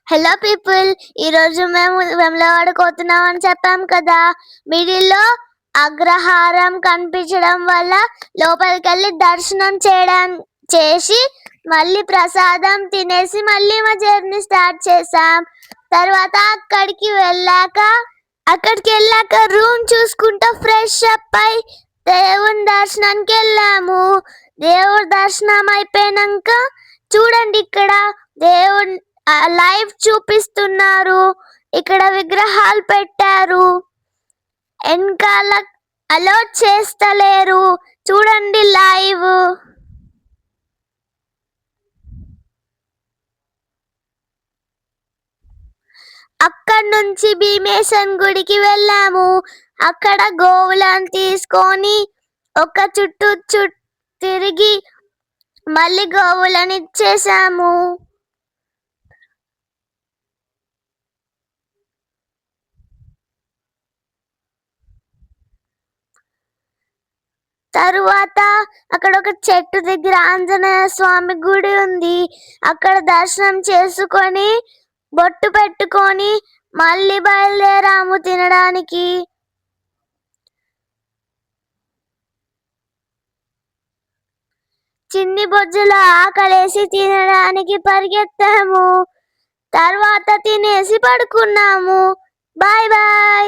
Hello people, ఈరోజు మేము వెమ్లవాడ పోతున్నామని చెప్పాం కదా. మిడిల్లో అగ్రహారం కనిపించడం వల్ల లోపలికెళ్ళి దర్శనం చేసి మళ్ళీ ప్రసాదం తినేసి మళ్ళీ మా జర్నీ స్టార్ట్ చేసాం. తర్వాత అక్కడికి వెళ్ళాక రూమ్ చూసుకుంటూ ఫ్రెష్ అప్ అయి దేవుని దర్శనానికి వెళ్ళాము. దేవుడి దర్శనం అయిపోయినాక చూడండి, ఇక్కడ దేవుడు లైవ్ చూపిస్తున్నారు. ఇక్కడ విగ్రహాలు పెట్టారు, వెనకాల అలౌట్ చేస్తలేరు. చూడండి లైవ్. అక్కడి నుంచి భీమేశ్వరం గుడికి వెళ్ళాము. అక్కడ గోవులను తీసుకొని ఒక చుట్టూ తిరిగి మళ్ళీ గోవులను ఇచ్చేసాము. తరువాత అక్కడ ఒక చెట్టు దగ్గర ఆంజనేయ స్వామి గుడి ఉంది. అక్కడ దర్శనం చేసుకొని బొట్టు పెట్టుకొని మళ్ళీ బయలుదేరాము తినడానికి. చిన్ని బొజ్జులో ఆకలేసి తినడానికి పరిగెత్తాము. తర్వాత తినేసి పడుకున్నాము. Bye bye.